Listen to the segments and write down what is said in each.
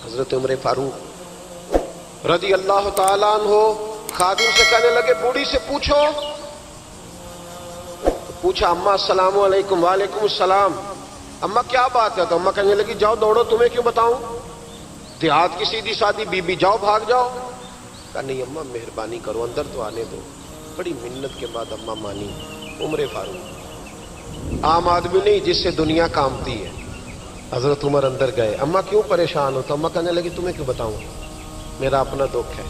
حضرت عمر فاروق رضی اللہ تعالیٰ عنہ خادم سے کہنے لگے بوڑھی سے پوچھو. پوچھا اماں السلام علیکم. وعلیکم السلام. اماں کیا بات ہے؟ تو اماں کہنے لگی جاؤ دوڑو، تمہیں کیوں بتاؤں، دیہات کی سیدھی سادی بی بی، جاؤ بھاگ جاؤ. کہا نہیں اماں مہربانی کرو اندر تو آنے دو. بڑی منت کے بعد اماں مانی. عمر فاروق عام آدمی نہیں جس سے دنیا کامتی ہے. حضرت عمر اندر گئے. اماں کیوں پریشان ہو؟ تو اماں کہنے لگی تمہیں کیوں بتاؤں، میرا اپنا دکھ ہے.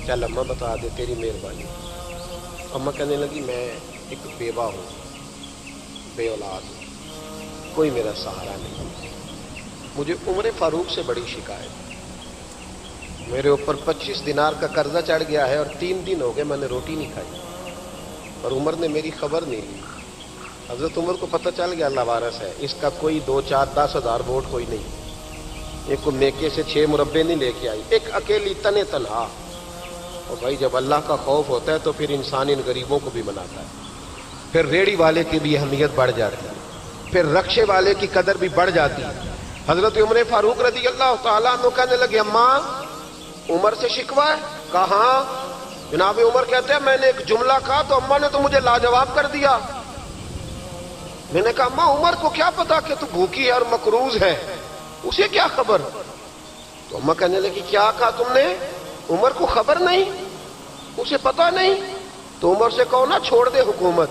چل اماں بتا دے، تیری مہربانی. اماں کہنے لگی میں ایک بیوہ ہوں، بے اولاد ہوں، کوئی میرا سہارا نہیں. مجھے عمر فاروق سے بڑی شکایت، میرے اوپر 25 دینار کا قرضہ چڑھ گیا ہے اور 3 دن ہو گئے میں نے روٹی نہیں کھائی، اور عمر نے میری خبر نہیں لی. حضرت عمر کو پتہ چل گیا لوارث ہے، اس کا کوئی 2 4 10 ہزار ووٹ کوئی نہیں، ایک کو میکے سے 6 مربے نہیں لے کے آئی، ایک اکیلی تنے تنہا. اور بھائی جب اللہ کا خوف ہوتا ہے تو پھر انسان ان غریبوں کو بھی مناتا ہے. پھر ریڑھی والے کی بھی اہمیت بڑھ جاتی ہے، پھر رکشے والے کی قدر بھی بڑھ جاتی ہے. حضرت عمر فاروق رضی اللہ تعالیٰ عنہ کہنے لگے اماں عمر سے شکوہ ہے؟ کہاں؟ جناب عمر کہتے ہیں میں نے ایک جملہ کہا تو اماں نے تو مجھے لاجواب کر دیا. میں نے کہا اماں عمر کو کیا پتا کہ تو بھوکی ہے اور مقروض ہے، اسے کیا خبر؟ تو اماں کہنے لگی کیا کہا تم نے؟ عمر کو خبر نہیں، اسے پتا نہیں؟ تو عمر سے کہو نا چھوڑ دے حکومت،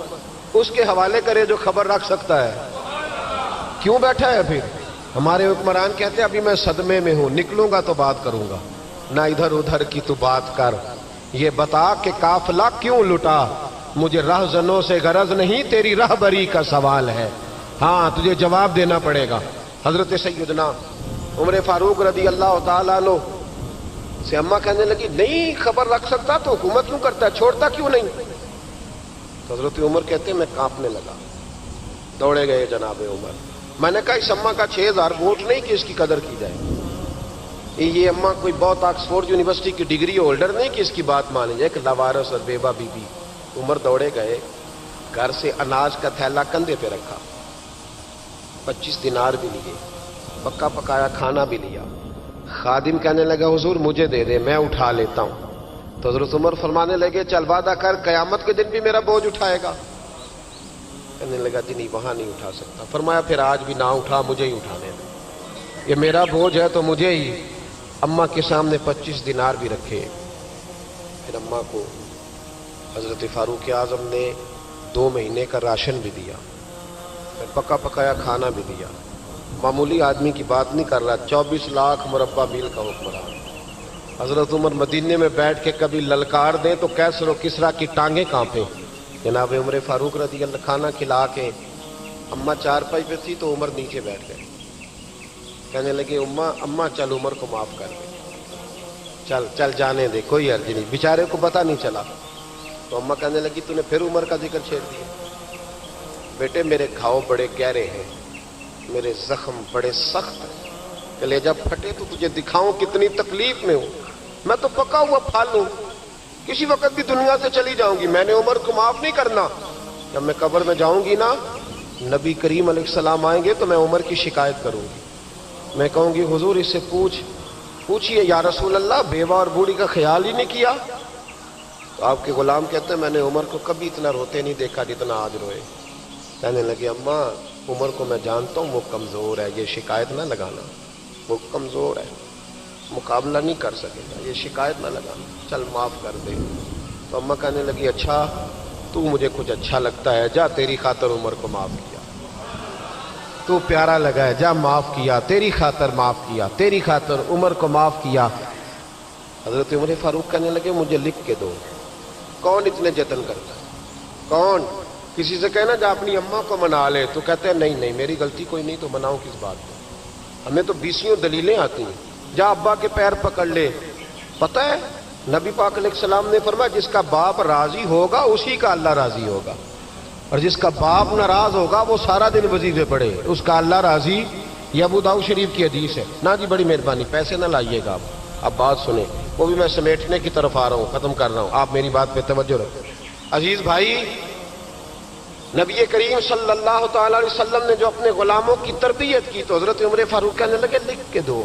اس کے حوالے کرے جو خبر رکھ سکتا ہے. کیوں بیٹھا ہے پھر؟ ہمارے حکمران کہتے ہیں ابھی میں صدمے میں ہوں، نکلوں گا تو بات کروں گا. نہ ادھر ادھر کی تو بات کر، یہ بتا کہ قافلہ کیوں لٹا. مجھے رہزنوں سے غرض نہیں، تیری رہبری کا سوال ہے. ہاں تجھے جواب دینا پڑے گا. حضرت سیدنا عمر فاروق رضی اللہ تعالیٰ عنہ سے اماں کہنے لگی نہیں خبر رکھ سکتا تو حکومت کیوں کرتا ہے، چھوڑتا کیوں نہیں؟ تو حضرت عمر کہتے ہیں میں کانپنے لگا. دوڑے گئے جناب عمر. میں نے کہا اس اماں کا 6000 ووٹ نہیں کہ اس کی قدر کی جائے. یہ اماں کوئی بہت آکسفورڈ یونیورسٹی کی ڈگری ہولڈر نہیں کہ اس کی بات مانی جائے. ایک لاوارث اور بیوہ بی بی. عمر دوڑے گئے، گھر سے اناج کا تھیلا کندھے پہ رکھا، 25 دینار بھی لیے، پکا پکایا کھانا بھی لیا. خادم کہنے لگا حضور مجھے دے دے میں اٹھا لیتا ہوں. تو حضرت عمر فرمانے لگے چل وعدہ کر قیامت کے دن بھی میرا بوجھ اٹھائے گا. کہنے لگا جی نہیں وہاں نہیں اٹھا سکتا. فرمایا پھر آج بھی نہ اٹھا، مجھے ہی اٹھانے دے، یہ میرا بوجھ ہے تو مجھے ہی. اماں کے سامنے 25 دینار بھی رکھے. پھر اماں کو حضرت فاروق اعظم نے 2 مہینے کا راشن بھی دیا، پھر پکا پکایا کھانا بھی دیا. معمولی آدمی کی بات نہیں کر رہا، 24 لاکھ مربع میل کا حکمران. حضرت عمر مدینے میں بیٹھ کے کبھی للکار دیں تو کیسر و کسریٰ کی ٹانگیں کانپیں. جناب عمر فاروق رضی اللہ کھانا کھلا کے اماں چارپائی پہ تھی تو عمر نیچے بیٹھ گئے. کہنے لگے اماں چل عمر کو معاف کر دے، چل چل جانے دے، کوئی عرض نہیں، بیچارے کو پتہ نہیں چلا. تو اماں کہنے لگی تو نے پھر عمر کا ذکر چھیڑ دیا. بیٹے میرے گھاؤ بڑے گہرے ہیں، میرے زخم بڑے سخت ہیں، کلیجہ پھٹے تو تجھے دکھاؤں کتنی تکلیف میں ہوں. میں تو پکا ہوا پھل ہوں، کسی وقت بھی دنیا سے چلی جاؤں گی. میں نے عمر کو معاف نہیں کرنا. جب میں قبر میں جاؤں گی نا، نبی کریم علیہ السلام آئیں گے تو میں عمر کی شکایت کروں گی. میں کہوں گی حضور اس سے پوچھئے یا رسول اللہ بیوہ اور بوڑھی کا خیال ہی نہیں کیا. تو آپ کے غلام کہتے ہیں میں نے عمر کو کبھی اتنا روتے نہیں دیکھا جتنا آج روئے. کہنے لگے اماں عمر کو میں جانتا ہوں وہ کمزور ہے، یہ شکایت نہ لگانا، وہ کمزور ہے، مقابلہ نہیں کر سکے گا، یہ شکایت نہ لگانا، چل معاف کر دے. تو اماں کہنے لگی اچھا تو مجھے کچھ اچھا لگتا ہے، جا تیری خاطر عمر کو معاف کیا، تو پیارا لگا ہے، جا معاف کیا، تیری خاطر معاف کیا، تیری خاطر عمر کو معاف کیا. حضرت عمر فاروق کہنے لگے مجھے لکھ کے دو. کون اتنے جتن کرتا ہے؟ کون؟ کسی سے کہنا جا اپنی اماں کو منا لے، تو کہتے ہیں نہیں میری غلطی کوئی نہیں تو مناؤں کس بات کو، ہمیں تو 20 دلیلیں آتی ہیں. جا ابا کے پیر پکڑ لے. پتہ ہے نبی پاک علیہ السلام نے فرمایا جس کا باپ راضی ہوگا اسی کا اللہ راضی ہوگا، اور جس کا باپ ناراض ہوگا وہ سارا دن وظیفے پڑھے اس کا اللہ راضی. یہ ابو داؤد شریف کی حدیث ہے. نا جی بڑی مہربانی پیسے نہ لائیے گا. اب بات سنیں، وہ بھی میں سمیٹنے کی طرف آ رہا ہوں، ختم کر رہا ہوں، آپ میری بات پہ توجہ رکھیں. عزیز بھائی، نبی کریم صلی اللہ تعالی علیہ وسلم نے جو اپنے غلاموں کی تربیت کی تو حضرت عمر فاروق کہنے لگے لکھ کے دو.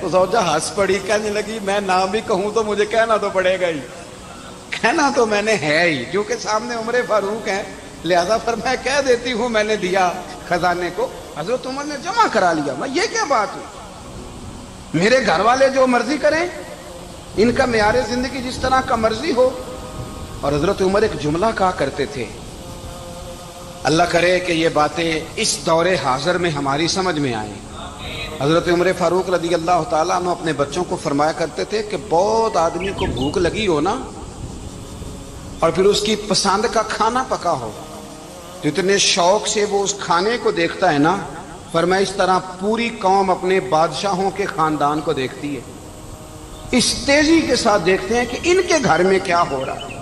تو زوجہ ہنس پڑی، کہنے لگی میں نام بھی کہوں تو مجھے کہنا تو پڑے گا ہی، کہنا تو میں نے ہے ہی، کیونکہ سامنے عمر فاروق ہیں، لہذا پر میں کہہ دیتی ہوں میں نے دیا خزانے کو۔ حضرت عمر نے جمع کرا لیا۔ میں یہ کیا بات ہوئی، میرے گھر والے جو مرضی کریں، ان کا معیار زندگی جس طرح کا مرضی ہو۔ اور حضرت عمر ایک جملہ کہا کرتے تھے، اللہ کرے کہ یہ باتیں اس دور حاضر میں ہماری سمجھ میں آئیں۔ حضرت عمر فاروق رضی اللہ تعالیٰ عنہ اپنے بچوں کو فرمایا کرتے تھے کہ بہت آدمی کو بھوک لگی ہو نا، اور پھر اس کی پسند کا کھانا پکا ہو تو اتنے شوق سے وہ اس کھانے کو دیکھتا ہے نا، فرمایا اس طرح پوری قوم اپنے بادشاہوں کے خاندان کو دیکھتی ہے، اس تیزی کے ساتھ دیکھتے ہیں کہ ان کے گھر میں کیا ہو رہا ہے،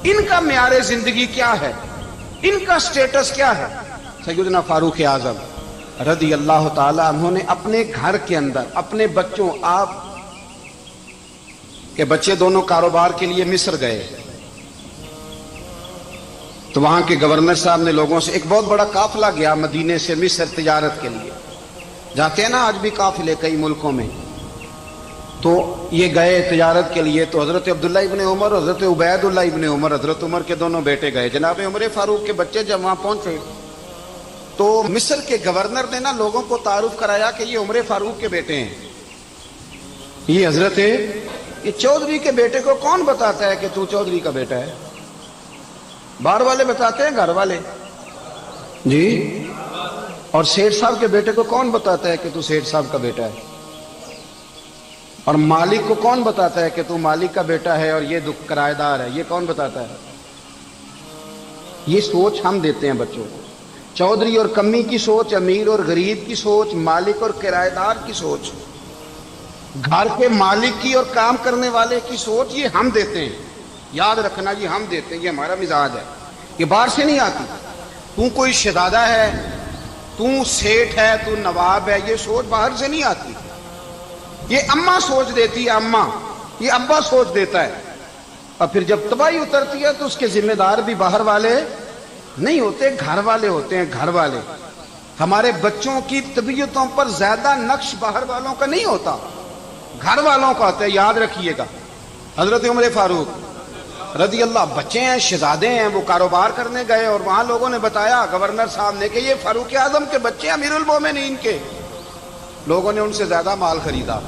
ان کا معیار زندگی کیا ہے، ان کا سٹیٹس کیا ہے۔ سیدنا فاروق اعظم رضی اللہ تعالیٰ عنہ نے اپنے گھر کے اندر اپنے بچوں، آپ کے بچے دونوں کاروبار کے لیے مصر گئے تو وہاں کے گورنر صاحب نے لوگوں سے، ایک بہت بڑا قافلہ گیا مدینے سے مصر تجارت کے لیے، جاتے ہیں نا آج بھی قافلے کئی ملکوں میں، تو یہ گئے تجارت کے لیے، تو حضرت عبداللہ ابن عمر اور حضرت عبید اللہ ابن عمر، حضرت عمر کے دونوں بیٹے گئے۔ جناب عمر فاروق کے بچے جب وہاں پہنچے تو مصر کے گورنر نے نا لوگوں کو تعارف کرایا کہ یہ عمر فاروق کے بیٹے ہیں، یہ حضرت، یہ چودھری کے بیٹے کو کون بتاتا ہے کہ تو چودھری کا بیٹا ہے؟ باہر والے بتاتے ہیں، گھر والے جی؟ اور سیٹھ صاحب کے بیٹے کو کون بتاتا ہے کہ تو سیٹھ صاحب کا بیٹا ہے؟ اور مالک کو کون بتاتا ہے کہ تو مالک کا بیٹا ہے اور یہ کرایہ دار ہے؟ یہ کون بتاتا ہے؟ یہ سوچ ہم دیتے ہیں بچوں کو، چودھری اور کمی کی سوچ، امیر اور غریب کی سوچ، مالک اور کرایہ دار کی سوچ، گھر کے مالک کی اور کام کرنے والے کی سوچ، یہ ہم دیتے ہیں۔ یاد رکھنا یہ ہم دیتے ہیں، یہ ہمارا مزاج ہے، یہ باہر سے نہیں آتی۔ تو کوئی شہزادہ ہے، تو سیٹھ ہے، تو نواب ہے، یہ سوچ باہر سے نہیں آتی، یہ اماں سوچ دیتی ہے، اماں، یہ ابا سوچ دیتا ہے، اور پھر جب تباہی اترتی ہے تو اس کے ذمہ دار بھی باہر والے نہیں ہوتے، گھر والے ہوتے ہیں، گھر والے۔ ہمارے بچوں کی طبیعتوں پر زیادہ نقش باہر والوں کا نہیں ہوتا، گھر والوں کا ہوتا ہے، یاد رکھیے گا۔ حضرت عمر فاروق رضی اللہ، بچے ہیں، شہزادے ہیں، وہ کاروبار کرنے گئے اور وہاں لوگوں نے بتایا گورنر صاحب نے کہ یہ فاروق اعظم کے بچے امیر المومنین کے۔ لوگوں نے ان سے زیادہ مال خریدا،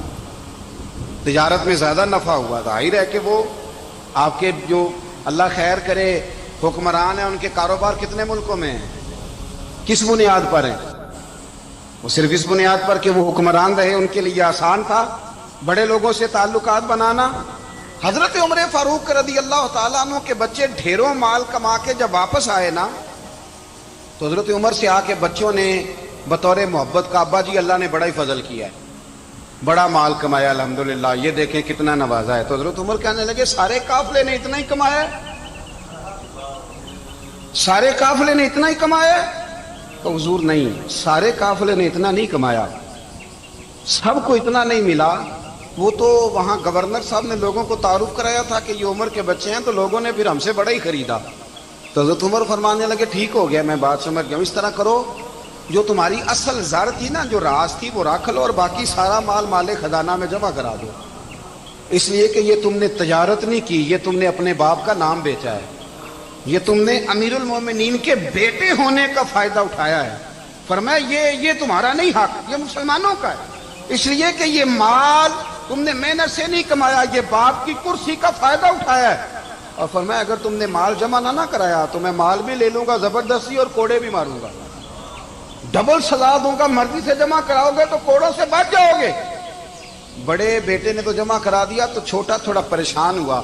تجارت میں زیادہ نفع ہوا، ظاہر ہے کہ وہ آپ کے جو اللہ خیر کرے حکمران ہیں، ان کے کاروبار کتنے ملکوں میں ہیں، کس بنیاد پر ہیں؟ وہ صرف اس بنیاد پر کہ وہ حکمران رہے، ان کے لیے آسان تھا بڑے لوگوں سے تعلقات بنانا۔ حضرت عمر فاروق رضی اللہ تعالیٰ عنہ کے بچے ڈھیروں مال کما کے جب واپس آئے نا، تو حضرت عمر سے آ کے بچوں نے بطور محبت کا، ابا جی اللہ نے بڑا ہی فضل کیا ہے، بڑا مال کمایا الحمدللہ، یہ دیکھیں کتنا نوازا ہے۔ تو حضرت عمر کہنے لگے سارے قافلے نے اتنا ہی کمایا ہے؟ سارے قافلے نے اتنا ہی کمایا ہے؟ تو حضور نہیں، سارے قافلے نے اتنا نہیں کمایا، سب کو اتنا نہیں ملا۔ وہ تو وہاں گورنر صاحب نے لوگوں کو تعارف کرایا تھا کہ یہ عمر کے بچے ہیں، تو لوگوں نے پھر ہم سے بڑا ہی خریدا۔ تو حضرت عمر فرمانے لگے ٹھیک ہو گیا، میں بات سمجھ گیا، اس طرح کرو جو تمہاری اصل زر تھی نا، جو راز تھی، وہ رکھ لو اور باقی سارا مال مال خزانہ میں جمع کرا دو، اس لیے کہ یہ تم نے تجارت نہیں کی، یہ تم نے اپنے باپ کا نام بیچا ہے، یہ تم نے امیر المومنین کے بیٹے ہونے کا فائدہ اٹھایا ہے۔ فرمایا یہ تمہارا نہیں حق، یہ مسلمانوں کا ہے، اس لیے کہ یہ مال تم نے محنت سے نہیں کمایا، یہ باپ کی کرسی کا فائدہ اٹھایا ہے۔ اور فرمایا اگر تم نے مال جمع نہ کرایا تو میں مال بھی لے لوں گا زبردستی اور کوڑے بھی ماروں گا، ڈبل سزا دوں گا، مرضی سے جمع کراؤ گے تو کوڑوں سے بچ جاؤ گے۔ بڑے بیٹے نے تو جمع کرا دیا، تو چھوٹا تھوڑا پریشان ہوا،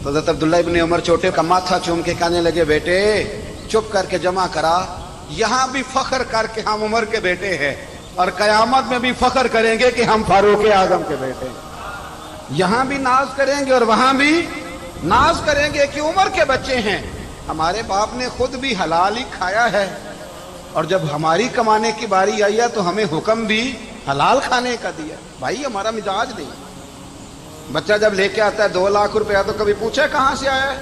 تو حضرت عبداللہ ابن عمر چھوٹے کا ماتھا چوم کے کہنے لگے بیٹے چپ کر کے جمع کرا، یہاں بھی فخر کر کے ہم عمر کے بیٹے ہیں، اور قیامت میں بھی فخر کریں گے کہ ہم فاروق اعظم کے بیٹے ہیں، یہاں بھی ناز کریں گے اور وہاں بھی ناز کریں گے کہ عمر کے بچے ہیں۔ ہمارے باپ نے خود بھی حلال ہی کھایا ہے، اور جب ہماری کمانے کی باری آئی ہے تو ہمیں حکم بھی حلال کھانے کا دیا۔ بھائی ہمارا مزاج نہیں، بچہ جب لے کے آتا ہے 2 لاکھ روپیہ تو کبھی پوچھے کہاں سے آیا ہے؟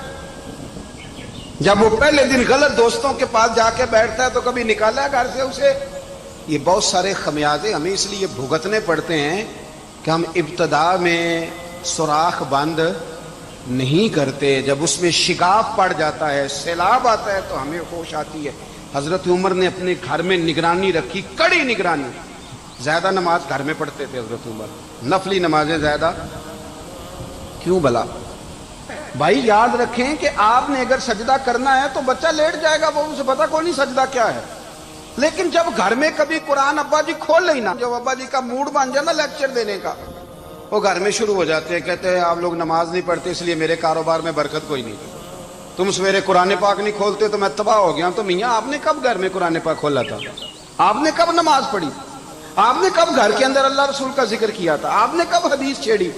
جب وہ پہلے دن غلط دوستوں کے پاس جا کے بیٹھتا ہے تو کبھی نکالا ہے گھر سے اسے؟ یہ بہت سارے خمیازے ہمیں اس لیے بھگتنے پڑتے ہیں کہ ہم ابتدا میں سوراخ بند نہیں کرتے، جب اس میں شگاف پڑ جاتا ہے، سیلاب آتا ہے تو ہمیں ہوش آتی ہے۔ حضرت عمر نے اپنے گھر میں نگرانی رکھی، کڑی نگرانی۔ زیادہ نماز گھر میں پڑھتے تھے حضرت عمر، نفلی نمازیں زیادہ کیوں بلا؟ بھائی یاد رکھیں کہ آپ نے اگر سجدہ کرنا ہے تو بچہ لیٹ جائے گا، وہ اسے پتا کوئی نہیں سجدہ کیا ہے۔ لیکن جب گھر میں کبھی قرآن ابا جی کھول لینا، جب ابا جی کا موڈ بن جائے نا لیکچر دینے کا، وہ گھر میں شروع ہو جاتے ہیں، کہتے ہیں آپ لوگ نماز نہیں پڑھتے اس لیے میرے کاروبار میں برکت کوئی نہیں، تم سویرے قرآن پاک نہیں کھولتے تو میں تباہ ہو گیا ہوں۔ تو میاں آپ نے کب گھر میں قرآن پاک کھولا تھا؟ آپ نے کب نماز پڑھی؟ آپ نے کب گھر کے اندر اللہ رسول کا ذکر کیا تھا؟ آپ نے کب حدیث چھیڑی؟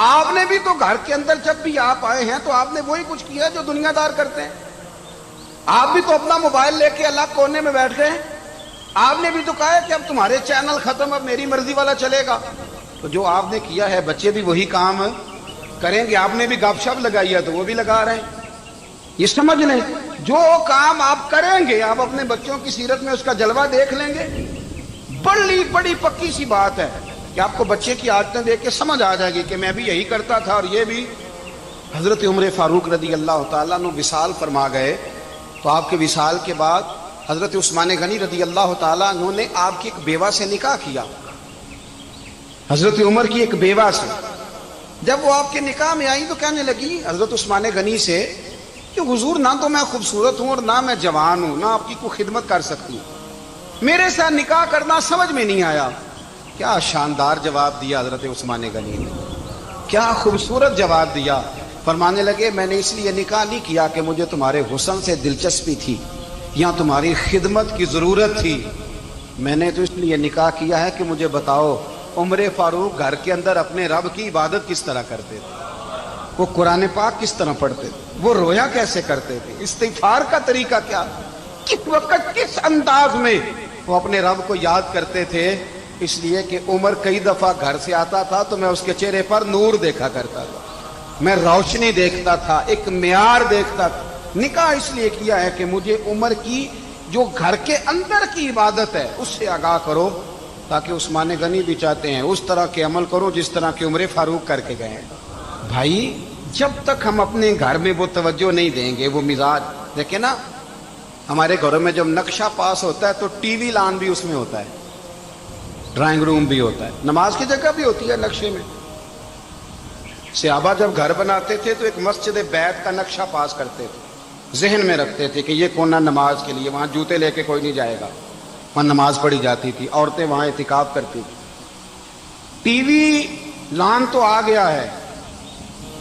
آپ نے بھی تو گھر کے اندر جب بھی آپ آئے ہیں تو آپ نے وہی کچھ کیا جو دنیا دار کرتے ہیں۔ آپ بھی تو اپنا موبائل لے کے الگ کونے میں بیٹھ گئے، آپ نے بھی تو کہا ہے کہ اب تمہارے چینل ختم، اب میری مرضی والا چلے گا۔ تو جو آپ نے کیا ہے بچے بھی وہی کام کریں گے۔ آپ نے بھی گپ شپ لگائی ہے تو وہ بھی لگا رہے ہیں۔ یہ سمجھ لیں جو کام آپ کریں گے آپ اپنے بچوں کی سیرت میں اس کا جلوہ دیکھ لیں گے۔ بڑی پکی سی بات ہے کہ آپ کو بچے کی عادتیں دیکھ کے سمجھ آ جائے گی کہ میں بھی یہی کرتا تھا اور یہ بھی۔ حضرت عمر فاروق رضی اللہ تعالیٰ عنہ وصال فرما گئے تو آپ کے وصال کے بعد حضرت عثمان غنی رضی اللہ تعالیٰ عنہ نے آپ کی ایک بیوہ سے نکاح کیا، حضرت عمر کی ایک بیوہ سے۔ جب وہ آپ کے نکاح میں آئی تو کہنے لگی حضرت عثمان غنی سے کہ حضور نہ تو میں خوبصورت ہوں اور نہ میں جوان ہوں، نہ آپ کی کوئی خدمت کر سکتی ہوں، میرے ساتھ نکاح کرنا سمجھ میں نہیں آیا۔ کیا شاندار جواب دیا حضرت عثمان غنی نے، کیا خوبصورت جواب دیا۔ فرمانے لگے میں نے اس لیے نکاح نہیں کیا کہ مجھے تمہارے حسن سے دلچسپی تھی یا تمہاری خدمت کی ضرورت تھی، میں نے تو اس لیے نکاح کیا ہے کہ مجھے بتاؤ عمر فاروق گھر کے اندر اپنے رب کی عبادت کس طرح کرتے تھے، وہ قرآن پاک کس طرح پڑھتے تھے، وہ رویا کیسے کرتے تھے، استغفار کا طریقہ کیا، کس وقت کس انداز میں وہ اپنے رب کو یاد کرتے تھے۔ اس لیے کہ عمر کئی دفعہ گھر سے آتا تھا تو میں اس کے چہرے پر نور دیکھا کرتا تھا، میں روشنی دیکھتا تھا، ایک معیار دیکھتا تھا۔ نکاح اس لیے کیا ہے کہ مجھے عمر کی جو گھر کے اندر کی عبادت ہے اس سے آگاہ کرو، تاکہ عثمان غنی بھی چاہتے ہیں اس طرح کے عمل کرو جس طرح کہ عمر فاروق کر کے گئے ہیں۔ بھائی جب تک ہم اپنے گھر میں وہ توجہ نہیں دیں گے، وہ مزاج دیکھیں نا، ہمارے گھروں میں جب نقشہ پاس ہوتا ہے تو ٹی وی لان بھی اس میں ہوتا ہے، ڈرائنگ روم بھی ہوتا ہے، نماز کی جگہ بھی ہوتی ہے نقشے میں۔ صحابہ جب گھر بناتے تھے تو ایک مسجد بیت کا نقشہ پاس کرتے تھے، ذہن میں رکھتے تھے کہ یہ کونا نماز کے لیے، وہاں جوتے لے کے کوئی نہیں جائے گا، وہاں نماز پڑھی جاتی تھی، عورتیں وہاں اعتکاف کرتی تھی۔ ٹی وی لان تو آ گیا ہے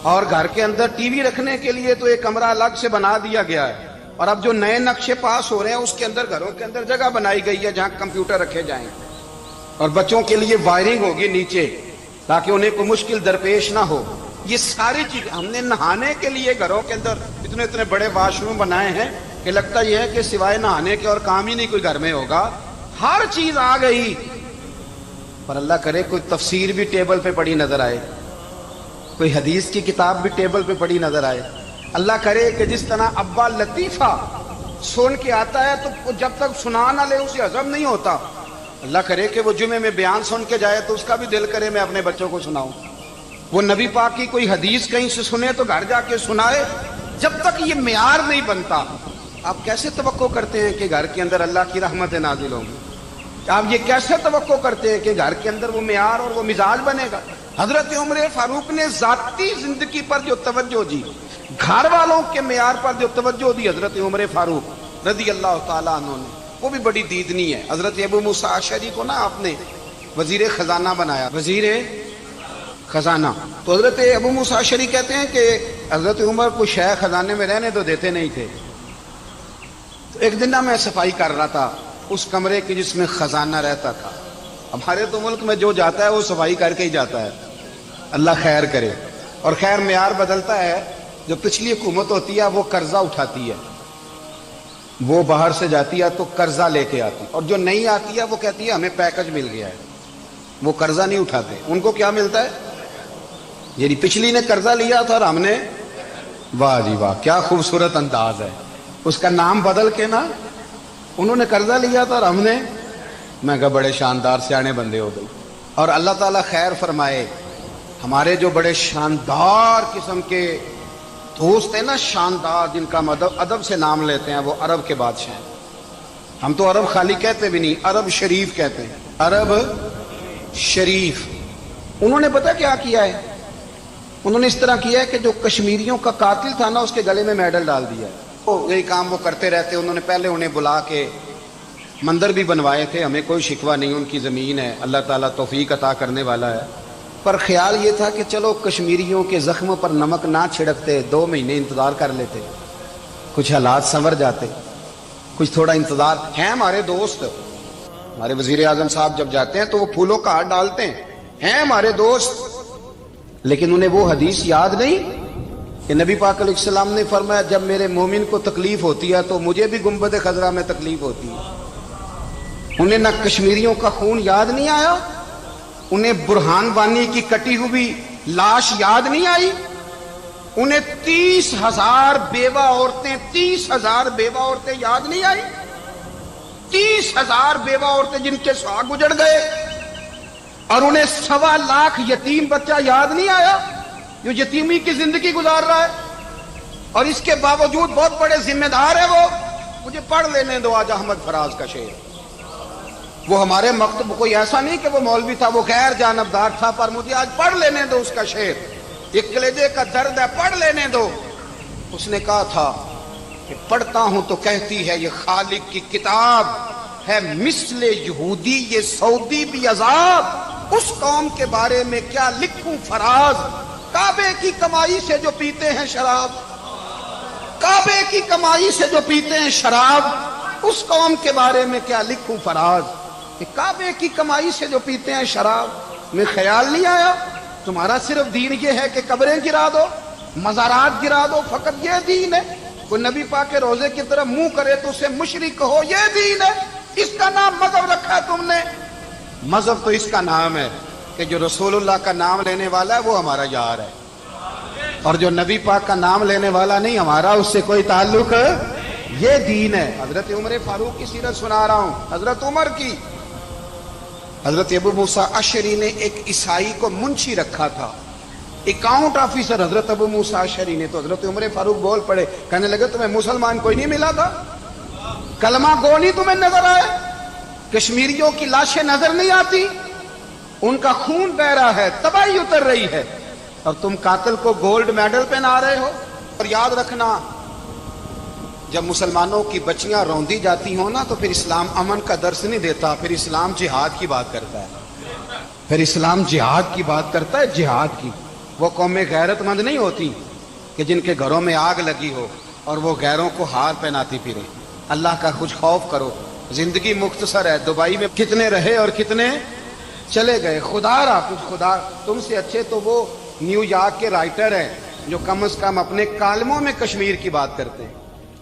اور گھر کے اندر ٹی وی رکھنے کے لیے تو ایک کمرہ الگ سے بنا دیا گیا ہے، اور اب جو نئے نقشے پاس ہو رہے ہیں اس کے اندر گھروں کے اندر جگہ بنائی گئی ہے جہاں کمپیوٹر رکھے جائیں، اور بچوں کے لیے وائرنگ ہوگی نیچے تاکہ انہیں کوئی مشکل درپیش نہ ہو۔ یہ ساری چیز ہم نے نہانے کے لیے گھروں کے اندر اتنے بڑے واش روم بنائے ہیں کہ لگتا یہ ہے کہ سوائے نہانے کے اور کام ہی نہیں کوئی گھر میں ہوگا۔ ہر چیز آ گئی، پر اللہ کرے کوئی تفسیر بھی ٹیبل پہ پڑی نظر آئے، کوئی حدیث کی کتاب بھی ٹیبل پہ پڑی نظر آئے۔ اللہ کرے کہ جس طرح ابا لطیفہ سن کے آتا ہے تو جب تک سنا نہ لے اسے ہضم نہیں ہوتا، اللہ کرے کہ وہ جمعے میں بیان سن کے جائے تو اس کا بھی دل کرے میں اپنے بچوں کو سناؤں۔ وہ نبی پاک کی کوئی حدیث کہیں سے سنے تو گھر جا کے سنائے۔ جب تک یہ معیار نہیں بنتا آپ کیسے توقع کرتے ہیں کہ گھر کے اندر اللہ کی رحمت نازل ہوں گی؟ آپ یہ کیسے توقع کرتے ہیں کہ گھر کے اندر وہ معیار اور وہ مزاج بنے گا؟ حضرت عمر فاروق نے ذاتی زندگی پر جو توجہ دی، گھر والوں کے معیار پر جو توجہ دی حضرت عمر فاروق رضی اللہ تعالیٰ عنہ نے، وہ بھی بڑی دیدنی ہے۔ حضرت ابو موسیٰ اشعری کو نا آپ نے وزیر خزانہ بنایا، وزیر خزانہ، تو حضرت ابو موسیٰ اشعری کہتے ہیں کہ حضرت عمر کو شیخ خزانے میں رہنے تو دیتے نہیں تھے۔ تو ایک دن میں صفائی کر رہا تھا اس کمرے کی جس میں خزانہ رہتا تھا۔ ہمارے تو ملک میں جو جاتا ہے وہ صفائی کر کے ہی جاتا ہے، اللہ خیر کرے۔ اور خیر معیار بدلتا ہے، جو پچھلی حکومت ہوتی ہے وہ قرضہ اٹھاتی ہے، وہ باہر سے جاتی ہے تو قرضہ لے کے آتی، اور جو نہیں آتی ہے وہ کہتی ہے ہمیں پیکج مل گیا ہے، وہ قرضہ نہیں اٹھاتے۔ ان کو کیا ملتا ہے؟ یعنی پچھلی نے قرضہ لیا تھا اور ہم نے، واہ جی واہ کیا خوبصورت انداز ہے، اس کا نام بدل کے نا، انہوں نے قرضہ لیا تھا اور ہم نے، میں کہا بڑے شاندار سیانے بندے ہو گئی۔ اور اللہ تعالیٰ خیر فرمائے، ہمارے جو بڑے شاندار قسم کے دوست ہیں نا، شاندار، جن کا ادب سے نام لیتے ہیں، وہ عرب کے بادشاہ ہیں۔ ہم تو عرب خالی کہتے بھی نہیں، عرب شریف کہتے ہیں، عرب شریف۔ انہوں نے پتہ کیا کیا ہے؟ انہوں نے اس طرح کیا ہے کہ جو کشمیریوں کا قاتل تھا نا، اس کے گلے میں میڈل ڈال دیا ہے۔ یہی کام وہ کرتے رہتے۔ انہوں نے پہلے انہیں بلا کے مندر بھی بنوائے تھے، ہمیں کوئی شکوہ نہیں، ان کی زمین ہے، اللہ تعالیٰ توفیق عطا کرنے والا ہے، پر خیال یہ تھا کہ چلو کشمیریوں کے زخموں پر نمک نہ چھڑکتے، 2 مہینے انتظار کر لیتے، کچھ حالات سنور جاتے، کچھ تھوڑا انتظار۔ ہیں ہمارے دوست، ہمارے وزیر اعظم صاحب جب جاتے ہیں تو وہ پھولوں کا ہار ڈالتے ہیں ہمارے دوست، لیکن انہیں وہ حدیث یاد نہیں کہ نبی پاک علیہ السلام نے فرمایا جب میرے مومن کو تکلیف ہوتی ہے تو مجھے بھی گنبد خضرا میں تکلیف ہوتی ہے۔ انہیں نہ کشمیریوں کا خون یاد نہیں آیا، انہیں برہان وانی کی کٹی ہوئی لاش یاد نہیں آئی، انہیں 30,000 بیوہ عورتیں 30,000 بیوہ عورتیں یاد نہیں آئی، 30,000 بیوہ عورتیں جن کے سواگ اجڑ گئے، اور انہیں 1.25 لاکھ یتیم بچہ یاد نہیں آیا جو یتیمی کی زندگی گزار رہا ہے، اور اس کے باوجود بہت بڑے ذمہ دار ہے وہ۔ مجھے پڑھ لینے دو آج احمد فراز کا شعر۔ وہ ہمارے مکتب کوئی ایسا نہیں کہ وہ مولوی تھا، وہ غیر جانبدار تھا، پر مجھے آج پڑھ لینے دو اس کا شعر، ایک کلیجے کا درد ہے، پڑھ لینے دو۔ اس نے کہا تھا کہ پڑھتا ہوں تو کہتی ہے یہ خالق کی کتاب ہے، مثل یہودی یہ سعودی بھی عذاب، اس قوم کے بارے میں کیا لکھوں فراز، کعبے کی کمائی سے جو پیتے ہیں شراب، کعبے کی کمائی سے جو پیتے ہیں شراب، اس قوم کے بارے میں کیا لکھوں فراز، کہ کعبے کی کمائی سے جو پیتے ہیں شراب۔ میں خیال نہیں آیا تمہارا صرف دین یہ ہے کہ قبریں گرا دو، مزارات گرا دو، فقط یہ دین ہے؟ کوئی نبی پاک کے روزے کی طرف منہ کرے تو اسے مشرک کہو، یہ دین ہے؟ اس کا نام مذہب رکھا تم نے؟ مذہب تو اس کا نام ہے کہ جو رسول اللہ کا نام لینے والا ہے وہ ہمارا یار ہے، اور جو نبی پاک کا نام لینے والا نہیں، ہمارا اس سے کوئی تعلق، یہ دین ہے۔ حضرت عمر فاروق کی سیرت سنا رہا ہوں، حضرت عمر کی۔ حضرت ابو موسیٰ اشعری نے ایک عیسائی کو منشی رکھا تھا، اکاؤنٹ آفیسر حضرت ابو موسیٰ اشعری نے۔ تو حضرت عمر فاروق بول پڑے، کہنے لگے تمہیں مسلمان کوئی نہیں ملا تھا؟ کلمہ گو نہیں تمہیں نظر آئے؟ کشمیریوں کی لاشیں نظر نہیں آتی؟ ان کا خون بہ رہا ہے، تباہی اتر رہی ہے، اور تم قاتل کو گولڈ میڈل پہنا رہے ہو۔ اور یاد رکھنا، جب مسلمانوں کی بچیاں روندی جاتی ہوں نا تو پھر اسلام امن کا درس نہیں دیتا، پھر اسلام جہاد کی بات کرتا ہے، پھر اسلام جہاد کی بات کرتا ہے، جہاد کی۔ وہ قومیں غیرت مند نہیں ہوتی کہ جن کے گھروں میں آگ لگی ہو اور وہ غیروں کو ہار پہناتی پھرے۔ اللہ کا کچھ خوف کرو، زندگی مختصر ہے، دبئی میں کتنے رہے اور کتنے چلے گئے۔ خدا را کچھ، خدا تم سے اچھے تو وہ نیو یارک کے رائٹر ہیں جو کم از کم اپنے کالموں میں کشمیر کی بات کرتے ہیں،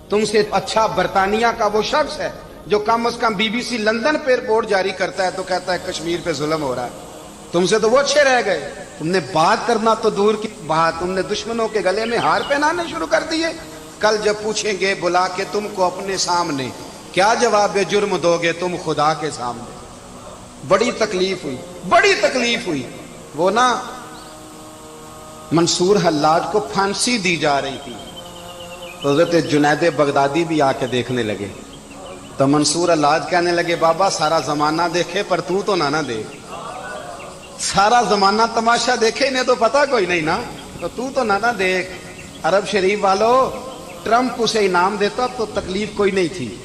تم سے اچھا برطانیہ کا وہ شخص ہے جو کم از کم BBC لندن پہ رپورٹ جاری کرتا ہے تو کہتا ہے کشمیر پہ ظلم ہو رہا ہے، تم سے تو وہ اچھے رہ گئے۔ تم نے بات کرنا تو دور کی بات، تم نے دشمنوں کے گلے میں ہار پہنانے شروع کر دیے۔ کل جب پوچھیں گے بلا کے تم کو اپنے سامنے، کیا جواب جرم دو گے تم خدا کے سامنے؟ بڑی تکلیف ہوئی، بڑی تکلیف ہوئی۔ وہ نا منصور حلاج کو پھانسی دی جا رہی تھی، تو حضرت جنید بغدادی بھی آ کے دیکھنے لگے، تو منصور حلاج کہنے لگے بابا سارا زمانہ دیکھے پر تو نہ دیکھ، سارا زمانہ تماشا دیکھے انہیں تو پتہ کوئی نہیں نا، تو نہ دیکھ۔ عرب شریف والو، ٹرمپ اسے انعام دیتا تو تکلیف کوئی نہیں تھی،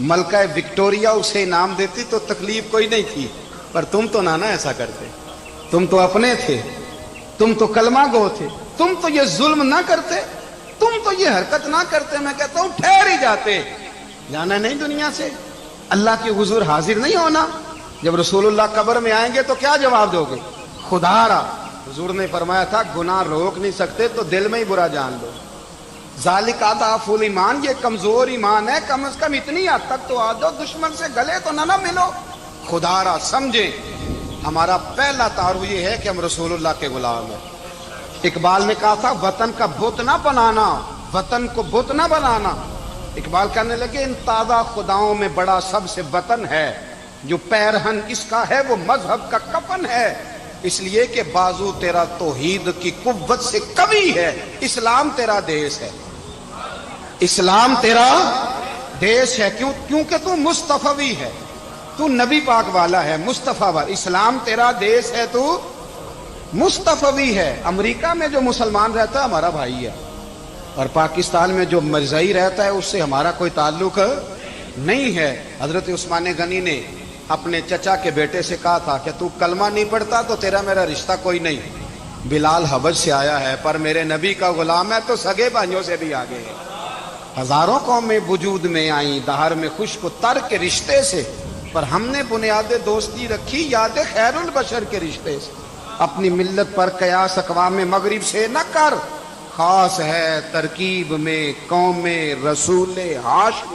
ملکہ وکٹوریا اسے انعام دیتی تو تکلیف کوئی نہیں تھی، پر تم تو نہ ایسا کرتے، تم تو اپنے تھے، تم تو کلمہ گو تھے، تم تو یہ ظلم نہ کرتے، تم تو یہ حرکت نہ کرتے۔ میں کہتا ہوں ٹھہر ہی جاتے، جانا نہیں دنیا سے، اللہ کے حضور حاضر نہیں ہونا۔ جب رسول اللہ قبر میں آئیں گے تو کیا جواب دو گے؟ خدا را، حضور نے فرمایا تھا گناہ روک نہیں سکتے تو دل میں ہی برا جان لو، ذالک اضعف الایمان، یہ کمزور ایمان ہے، کم از کم اتنی حد تک تو آ جاؤ، دشمن سے گلے تو نہ ملو۔ خدا را سمجھیں، ہمارا پہلا تعارف یہ ہے کہ ہم رسول اللہ کے غلام ہیں۔ اقبال نے کہا تھا وطن کا بت نہ بنانا، وطن کو بت نہ بنانا۔ اقبال کہنے لگے ان تازہ خداؤں میں بڑا سب سے وطن ہے، جو پیرہن اس کا ہے وہ مذہب کا کفن ہے، اس لیے کہ بازو تیرا توحید کی قوت سے قوی ہے۔ اسلام تیرا دیس ہے، اسلام تیرا دیس ہے، کیونکہ تو مصطفی ہے، تو نبی پاک والا ہے، مصطفیٰ والا۔ اسلام تیرا دیس ہے، تو مصطفی ہے۔ امریکہ میں جو مسلمان رہتا ہے ہمارا بھائی ہے، اور پاکستان میں جو مرزائی رہتا ہے اس سے ہمارا کوئی تعلق نہیں ہے۔ حضرت عثمان غنی نے اپنے چچا کے بیٹے سے کہا تھا کہ تو کلمہ نہیں پڑھتا تو تیرا میرا رشتہ کوئی نہیں۔ بلال حبش سے آیا ہے پر میرے نبی کا غلام ہے تو سگے بھائیوں سے بھی آگے ہے۔ ہزاروں قومیں وجود میں آئیں دہر میں خشک و تر کے رشتے سے، پر ہم نے بنیاد دوستی رکھی یاد خیر البشر کے رشتے سے۔ اپنی ملت پر قیاس اقوام مغرب سے نہ کر، خاص ہے ترکیب میں قوم رسول ہاشم۔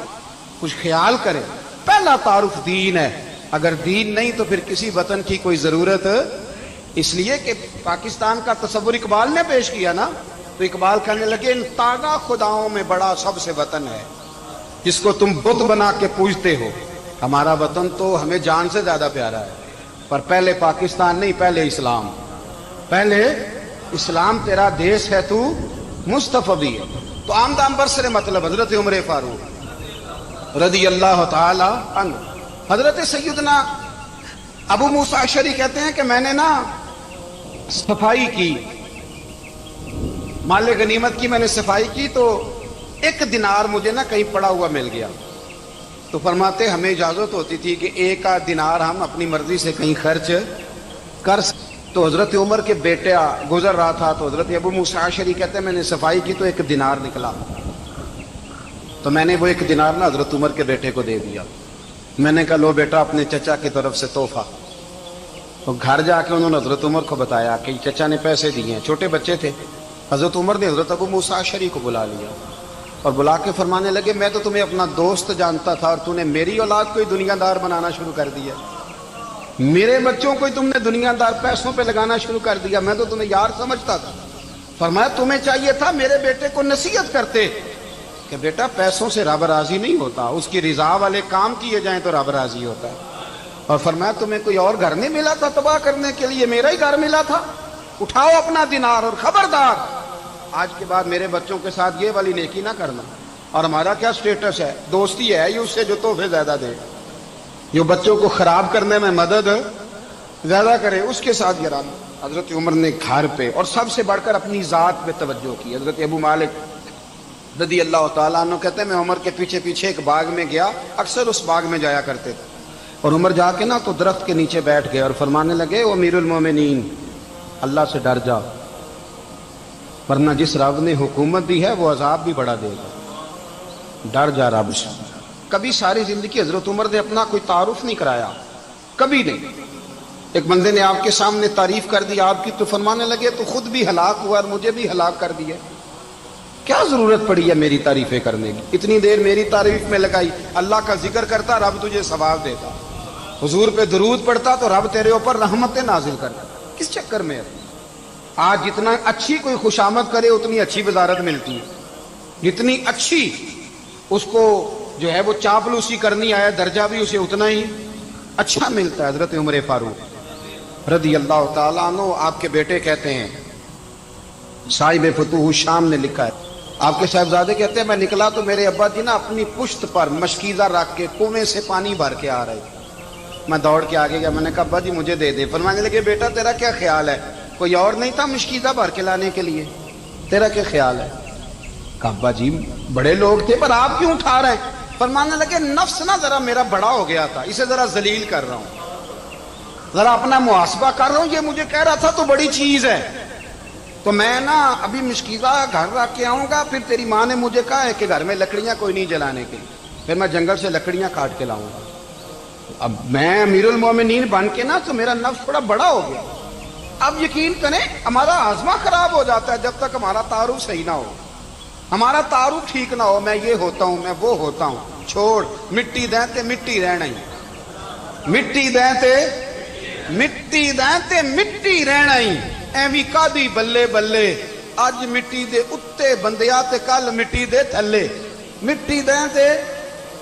کچھ خیال کرے، پہلا تعارف دین ہے، اگر دین نہیں تو پھر کسی وطن کی کوئی ضرورت۔ اس لیے کہ پاکستان کا تصور اقبال نے پیش کیا نا، تو اقبال کہنے لگے ان تازہ خداؤں میں بڑا سب سے وطن ہے جس کو تم بت بنا کے پوجتے ہو۔ ہمارا وطن تو ہمیں جان سے زیادہ پیارا ہے، پر پہلے پاکستان نہیں، پہلے اسلام، پہلے اسلام تیرا دیس ہے، تو مصطفی ہے۔ تو آمدہ برسر مطلب حضرت عمر فاروق رضی اللہ تعالی عنہ۔ حضرت سیدنا ابو موسیٰ اشعری کہتے ہیں کہ میں نے نا صفائی کی، مال غنیمت کی میں نے صفائی کی، تو ایک دینار مجھے نا کہیں پڑا ہوا مل گیا، تو فرماتے ہمیں اجازت ہوتی تھی کہ ایک دینار ہم اپنی مرضی سے کہیں خرچ کر سکتے۔ تو حضرت عمر کے بیٹا گزر رہا تھا، تو حضرت ابو موسیٰ اشعری کہتے ہیں میں نے صفائی کی تو ایک دینار نکلا، تو میں نے وہ ایک دینار نا حضرت عمر کے بیٹے کو دے دیا۔ میں نے کہا لو بیٹا اپنے چچا کی طرف سے تحفہ۔ تو گھر جا کے انہوں نے حضرت عمر کو بتایا کہ چچا نے پیسے دیے ہیں، چھوٹے بچے تھے۔ حضرت عمر نے حضرت ابو موسیٰ اشعری کو بلا لیا اور بلا کے فرمانے لگے میں تو تمہیں اپنا دوست جانتا تھا اور تو نے میری اولاد کو ہی دنیا دار بنانا شروع کر دیا، میرے بچوں کو ہی تم نے دنیا دار پیسوں پہ لگانا شروع کر دیا، میں تو تمہیں یار سمجھتا تھا۔ فرمایا تمہیں چاہیے تھا میرے بیٹے کو نصیحت کرتے کہ بیٹا پیسوں سے رب راضی نہیں ہوتا، اس کی رضا والے کام کیے جائیں تو رب راضی ہوتا ہے۔ اور فرمایا تمہیں کوئی اور گھر نہیں ملا تھا تباہ کرنے کے لیے، میرا ہی گھر ملا تھا، اٹھاؤ اپنا دینار اور خبردار آج کے بعد میرے بچوں کے ساتھ یہ والی نیکی نہ کرنا۔ اور ہمارا کیا سٹیٹس ہے، دوستی ہے یہ اس سے جو تحفے زیادہ دے، جو بچوں کو خراب کرنے میں مدد زیادہ کرے اس کے ساتھ گرانا۔ حضرت عمر نے گھر پہ اور سب سے بڑھ کر اپنی ذات پہ توجہ کی۔ حضرت ابو مالک رضی اللہ تعالیٰ عنہ کہتے ہیں میں عمر کے پیچھے پیچھے ایک باغ میں گیا، اکثر اس باغ میں جایا کرتے تھے، اور عمر جا کے نا تو درخت کے نیچے بیٹھ گئے اور فرمانے لگے او امیر المومنین اللہ سے ڈر جا، ورنہ جس رب نے حکومت دی ہے وہ عذاب بھی بڑا دے گا، ڈر جا رب سے۔ کبھی ساری زندگی حضرت عمر نے اپنا کوئی تعارف نہیں کرایا، کبھی نہیں۔ ایک بندے نے آپ کے سامنے تعریف کر دی آپ کی تو فرمانے لگے تو خود بھی ہلاک ہوا اور مجھے بھی ہلاک کر دیا، کیا ضرورت پڑی ہے میری تعریفیں کرنے کی، اتنی دیر میری تعریف میں لگائی، اللہ کا ذکر کرتا رب تجھے ثواب دیتا، حضور پہ درود پڑھتا تو رب تیرے اوپر رحمتیں نازل کرتا، کس چکر میں ہے؟ آج جتنا اچھی کوئی خوشامد کرے اتنی اچھی وزارت ملتی ہے، جتنی اچھی اس کو جو ہے وہ چاپلوسی کرنی آئے درجہ بھی اسے اتنا ہی اچھا ملتا ہے۔ حضرت عمر فاروق رضی اللہ تعالیٰ عنہ آپ کے بیٹے کہتے ہیں، صاحب فتوح شام نے لکھا ہے، آپ کے صاحبزادے کہتے ہیں میں نکلا تو میرے ابا جی نا اپنی پشت پر مشکیزہ رکھ کے کنویں سے پانی بھر کے آ رہے تھے، میں دوڑ کے آگے گیا، میں نے کہا ابا جی مجھے دے دے، فرمانے لگے بیٹا تیرا کیا خیال ہے، کوئی اور نہیں تھا مشکیزہ بھر کے لانے کے لیے، تیرا کیا خیال ہے؟ کہا ابا جی بڑے لوگ تھے پر آپ کیوں اٹھا رہے ہیں؟ فرمانے لگے نفس نا ذرا میرا بڑا ہو گیا تھا، اسے ذرا ذلیل کر رہا ہوں، ذرا اپنا محاسبہ کر رہا ہوں، یہ مجھے کہہ رہا تھا تو بڑی چیز ہے، تو میں نا ابھی مشکیزہ گھر رکھ کے آؤں گا، پھر تیری ماں نے مجھے کہا ہے کہ گھر میں لکڑیاں کوئی نہیں جلانے کی، پھر میں جنگل سے لکڑیاں کاٹ کے لاؤں گا، اب میں امیر المومنین بن کے نا تو میرا نفس تھوڑا بڑا ہو گیا۔ اب یقین کریں ہمارا ہاضمہ خراب ہو جاتا ہے جب تک ہمارا تعارف صحیح نہ ہو، ہمارا تعارف ٹھیک نہ ہو، میں یہ ہوتا ہوں میں وہ ہوتا ہوں، چھوڑ مٹی دیں تے مٹی رہنا ہی، مٹی دیں تے مٹی دیں تے مٹی رہنا ہی، ایویں کادی بلے بلے اج مٹی دے اتے بندیا تے کل مٹی دے تھلے، مٹی دیں تے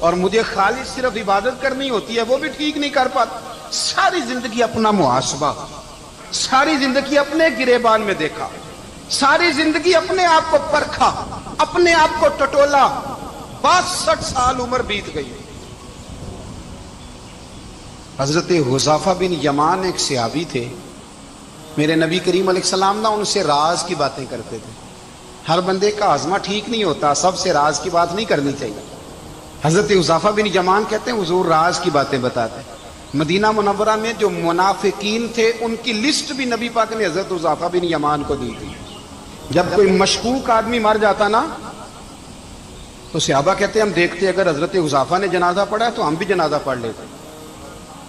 اور مجھے خالص صرف عبادت کرنی ہوتی ہے وہ بھی ٹھیک نہیں کر پاتا. ساری زندگی اپنا محاسبہ، ساری زندگی اپنے گریبان میں دیکھا، ساری زندگی اپنے آپ کو پرکھا، اپنے آپ کو ٹٹولا. 62 سال عمر بیت گئی. حضرت حذیفہ بن یمان ایک صحابی تھے. میرے نبی کریم علیہ السلام نا ان سے راز کی باتیں کرتے تھے. ہر بندے کا ہاضمہ ٹھیک نہیں ہوتا، سب سے راز کی بات نہیں کرنی چاہیے. حضرت حذیفہ بن یمان کہتے ہیں حضور راز کی باتیں بتاتے. مدینہ منورہ میں جو منافقین تھے ان کی لسٹ بھی نبی پاک نے حضرت حذیفہ بن یمان کو دی تھی. جب کوئی مشکوک آدمی مر جاتا نا تو صحابہ کہتے ہیں ہم دیکھتے اگر حضرت حذیفہ نے جنازہ پڑھا ہے تو ہم بھی جنازہ پڑھ لیتے.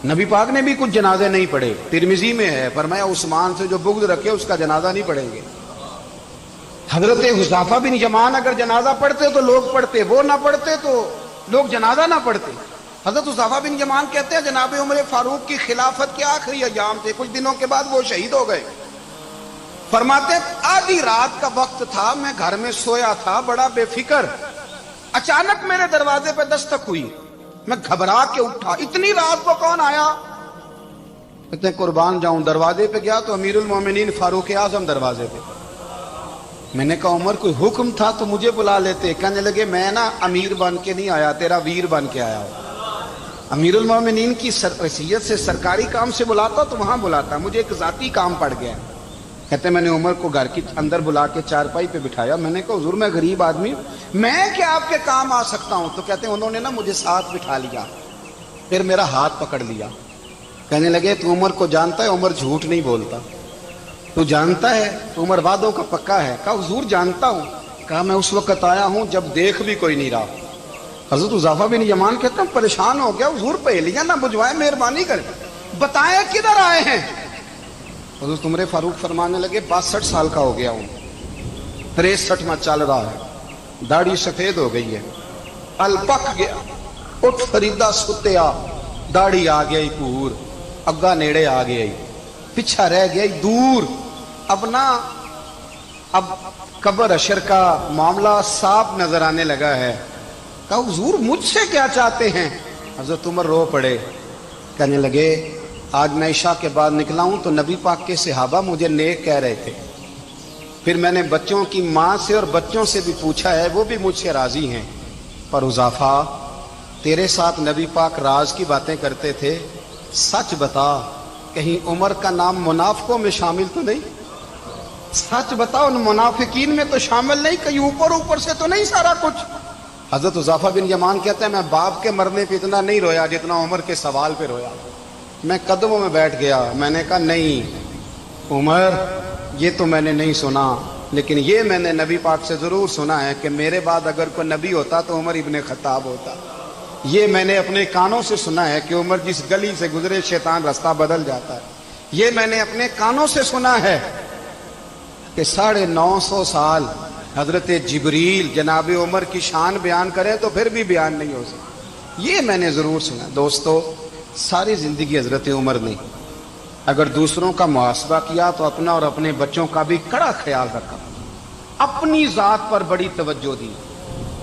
نبی پاک نے بھی کچھ جنازے نہیں پڑھے. ترمذی میں ہے فرمایا عثمان سے جو بغض رکھے اس کا جنازہ نہیں پڑھیں گے. حضرت حذیفہ بن یمان اگر جنازہ پڑھتے تو لوگ پڑھتے، وہ نہ پڑھتے تو لوگ جنازہ نہ پڑھتے. حضرت حذیفہ بن یمان کہتے ہیں جناب عمر فاروق کی خلافت کے آخری ایام تھے، کچھ دنوں کے بعد وہ شہید ہو گئے. فرماتے آدھی رات کا وقت تھا، میں گھر میں سویا تھا بڑا بے فکر، اچانک میرے دروازے پہ دستک ہوئی، میں گھبرا کے اٹھا. اتنی رات کو کون آیا؟ کہتے ہیں قربان جاؤں دروازے پہ گیا تو امیر المومنین فاروق اعظم دروازے پہ. میں نے کہا عمر کوئی حکم تھا تو مجھے بلا لیتے. کہنے لگے میں نا امیر بن کے نہیں آیا، تیرا ویر بن کے آیا ہوں. امیر المومنین کی حیثیت سے سرکاری کام سے بلاتا تو وہاں بلاتا، مجھے ایک ذاتی کام پڑ گیا. کہتے ہیں میں نے عمر کو گھر کی اندر بلا کے چارپائی پہ بٹھایا. میں نے کہا حضور میں غریب آدمی ہوں، میں کیا آپ کے کام آ سکتا ہوں؟ تو کہتے ہیں انہوں نے نا مجھے ساتھ بٹھا لیا، پھر میرا ہاتھ پکڑ لیا. کہنے لگے تو عمر کو جانتا ہے؟ عمر جھوٹ نہیں بولتا. تو جانتا ہے؟ تو عمر وعدوں کا پکا ہے. کہا حضور جانتا ہوں. کہا میں اس وقت آیا ہوں جب دیکھ بھی کوئی نہیں رہا. حضرت حذیفہ بن یمان کہتے ہیں پریشان ہو گیا، حضور پہلیاں نہ بجھوائے، مہربانی کریں بتائیں کدھر آئے ہیں. حضرت عمر فاروق فرمانے لگے 62 سال کا ہو گیا ہوں، 63 میں چل رہا ہے، داڑھی سفید ہو گئی ہے، الپک گیا، اٹھ فریدا ستیا، داڑھی آ گئی پور، اگا نیڑے آ گئی، پیچھا رہ گیا دور. اب قبر اشر کا معاملہ صاف نظر آنے لگا ہے. کہا حضور مجھ سے کیا چاہتے ہیں؟ حضرت عمر رو پڑے. کہنے لگے آج میں عشاء کے بعد نکلا ہوں تو نبی پاک کے صحابہ مجھے نیک کہہ رہے تھے، پھر میں نے بچوں کی ماں سے اور بچوں سے بھی پوچھا ہے، وہ بھی مجھ سے راضی ہیں. پر حذیفہ تیرے ساتھ نبی پاک راز کی باتیں کرتے تھے، سچ بتا کہیں عمر کا نام منافقوں میں شامل تو نہیں؟ سچ بتا ان منافقین میں تو شامل نہیں، کہیں اوپر اوپر سے تو نہیں سارا کچھ؟ حضرت حذیفہ بن یمان کہتے ہیں میں باپ کے مرنے پہ اتنا نہیں رویا جتنا عمر کے سوال پہ رویا. میں قدموں میں بیٹھ گیا. میں نے کہا نہیں عمر یہ تو میں نے نہیں سنا، لیکن یہ میں نے نبی پاک سے ضرور سنا ہے کہ میرے بعد اگر کوئی نبی ہوتا تو عمر ابن خطاب ہوتا. یہ میں نے اپنے کانوں سے سنا ہے کہ عمر جس گلی سے گزرے شیطان رستہ بدل جاتا ہے. یہ میں نے اپنے کانوں سے سنا ہے کہ 950 سال حضرت جبریل جناب عمر کی شان بیان کرے تو پھر بھی بیان نہیں ہو سکتا. یہ میں نے ضرور سنا. دوستو ساری زندگی حضرت عمر نے اگر دوسروں کا محاسبہ کیا تو اپنا اور اپنے بچوں کا بھی کڑا خیال رکھا، اپنی ذات پر بڑی توجہ دی.